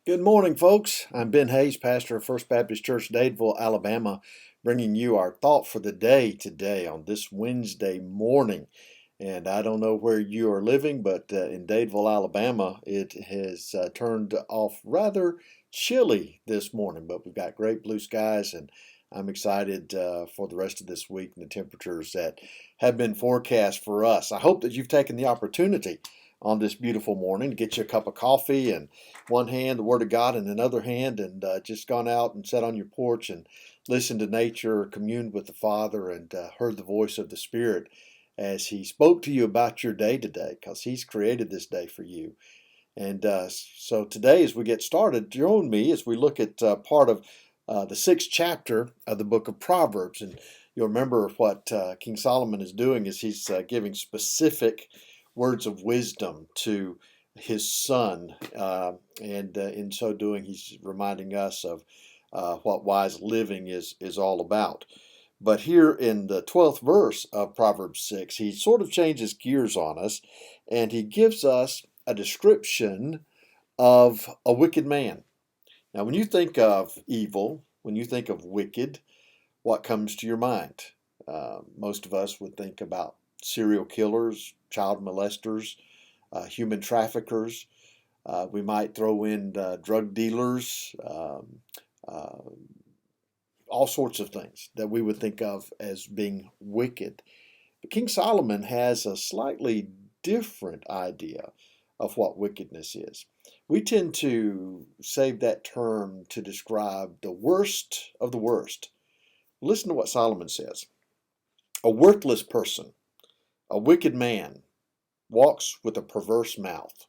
Good morning, folks. I'm Ben Hayes, pastor of First Baptist Church, Dadeville, Alabama, bringing you our thought for the day today on this Wednesday morning. And I don't know where you are living, but in Dadeville, Alabama, it has turned off rather chilly this morning, but we've got great blue skies, and I'm excited for the rest of this week and the temperatures that have been forecast for us. I hope that you've taken the opportunity on this beautiful morning to get you a cup of coffee and one hand the Word of God in another hand, and just gone out and sat on your porch and listened to nature, communed with the Father, and heard the voice of the Spirit as He spoke to you about your day today, because He's created this day for you. And so today, as we get started, join me as we look at part of the sixth chapter of the book of Proverbs. And you'll remember what King Solomon is doing is he's giving specific words of wisdom to his son. And in so doing, he's reminding us of what wise living is all about. But here in the 12th verse of Proverbs 6, he sort of changes gears on us, and he gives us a description of a wicked man. Now, when you think of evil, when you think of wicked, what comes to your mind? Most of us would think about serial killers, child molesters, human traffickers. We might throw in drug dealers, uh, all sorts of things that we would think of as being wicked. But King Solomon has a slightly different idea of what wickedness is. We tend to save that term to describe the worst of the worst. Listen to what Solomon says. A worthless person, a wicked man, walks with a perverse mouth.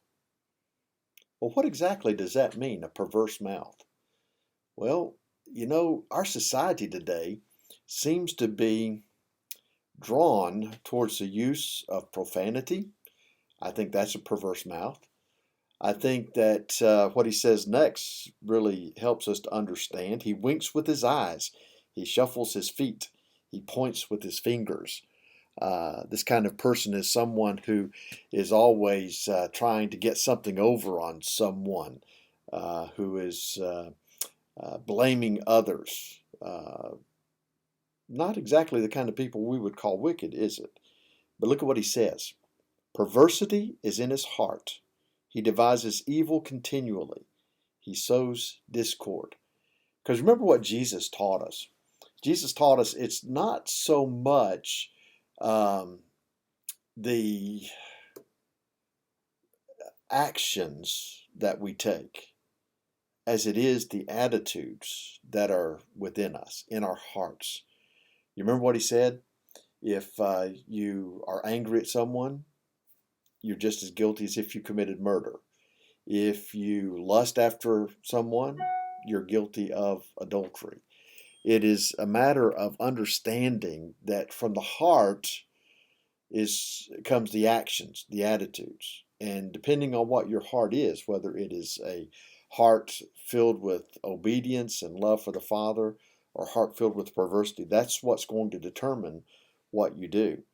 Well, what exactly does that mean, a perverse mouth? Well, our society today seems to be drawn towards the use of profanity. I think that's a perverse mouth. I think that what he says next really helps us to understand. He winks with his eyes, he shuffles his feet, he points with his fingers. This kind of person is someone who is always trying to get something over on someone, who is blaming others. Not exactly the kind of people we would call wicked, is it? But look at what he says. Perversity is in his heart. He devises evil continually. He sows discord. Because remember what Jesus taught us. Jesus taught us it's not so much the actions that we take as it is the attitudes that are within us, in our hearts. You remember what he said? If you are angry at someone, you're just as guilty as if you committed murder. If you lust after someone, you're guilty of adultery. It is a matter of understanding that from the heart comes the actions, the attitudes. And depending on what your heart is, whether it is a heart filled with obedience and love for the Father or heart filled with perversity, that's what's going to determine what you do.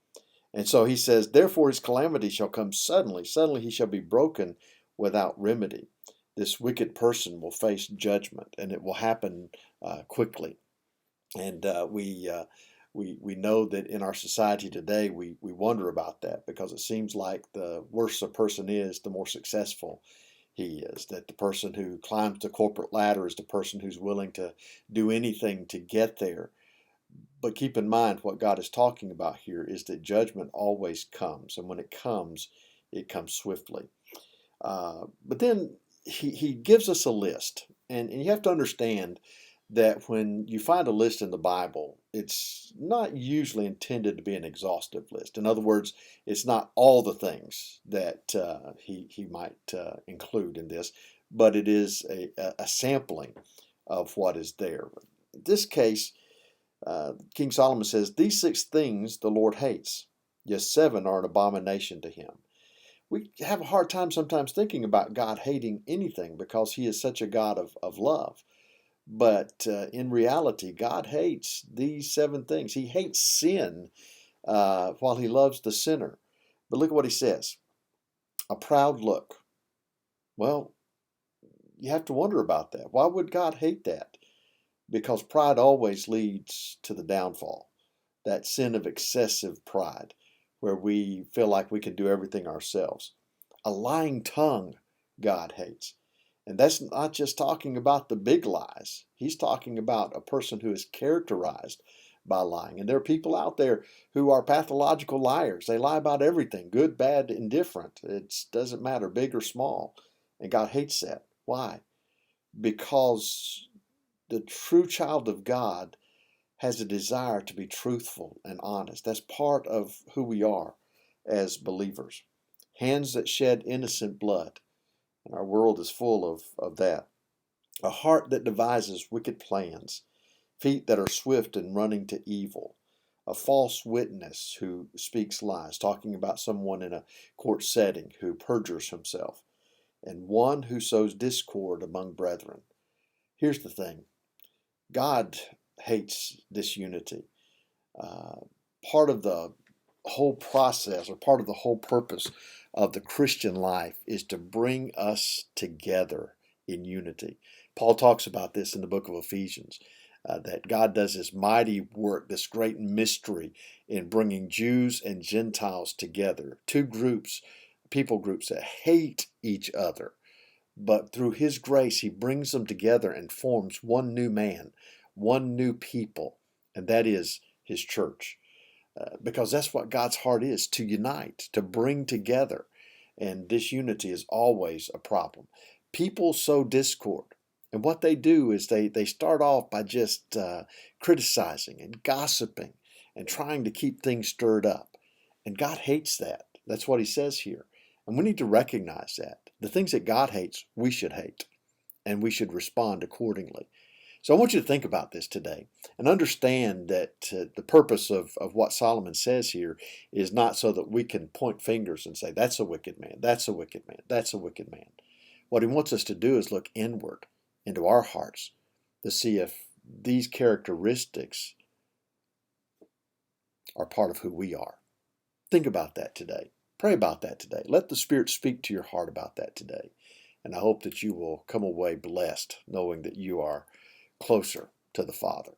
And so he says, therefore his calamity shall come suddenly. Suddenly he shall be broken without remedy. This wicked person will face judgment, and it will happen quickly. And we know that in our society today, we wonder about that, because it seems like the worse a person is, the more successful he is. That the person who climbs the corporate ladder is the person who's willing to do anything to get there. But keep in mind, what God is talking about here is that judgment always comes, and when it comes swiftly. But then he gives us a list, and you have to understand that when you find a list in the Bible, it's not usually intended to be an exhaustive list. In other words, it's not all the things that he might include in this, but it is a sampling of what is there. In this case, King Solomon says, these six things the Lord hates. Yes, seven are an abomination to him. We have a hard time sometimes thinking about God hating anything because he is such a God of love. But in reality, God hates these seven things. He hates sin while he loves the sinner. But look at what he says. A proud look. Well, you have to wonder about that. Why would God hate that? Because pride always leads to the downfall. That sin of excessive pride, where we feel like we can do everything ourselves. A lying tongue, God hates. And that's not just talking about the big lies. He's talking about a person who is characterized by lying. And there are people out there who are pathological liars. They lie about everything, good, bad, indifferent. It doesn't matter, big or small. And God hates that. Why? Because the true child of God has a desire to be truthful and honest. That's part of who we are as believers. Hands that shed innocent blood. And our world is full of that. A heart that devises wicked plans. Feet that are swift in running to evil. A false witness who speaks lies, talking about someone in a court setting who perjures himself. And one who sows discord among brethren. Here's the thing. God hates disunity. Uh, Part of the whole process, or part of the whole purpose of the Christian life, is to bring us together in unity. Paul talks about this in the book of Ephesians, that God does this mighty work, this great mystery in bringing Jews and Gentiles together. Two groups, people groups that hate each other, but through his grace, he brings them together and forms one new man, one new people, and that is his church. Because that's what God's heart is, to unite, to bring together. And disunity is always a problem. People sow discord. And what they do is they start off by just criticizing and gossiping and trying to keep things stirred up. And God hates that. That's what he says here. And we need to recognize that. The things that God hates, we should hate. And we should respond accordingly. So I want you to think about this today and understand that the purpose of what Solomon says here is not so that we can point fingers and say, that's a wicked man, that's a wicked man, that's a wicked man. What he wants us to do is look inward into our hearts to see if these characteristics are part of who we are. Think about that today. Pray about that today. Let the Spirit speak to your heart about that today. And I hope that you will come away blessed knowing that you are closer to the Father.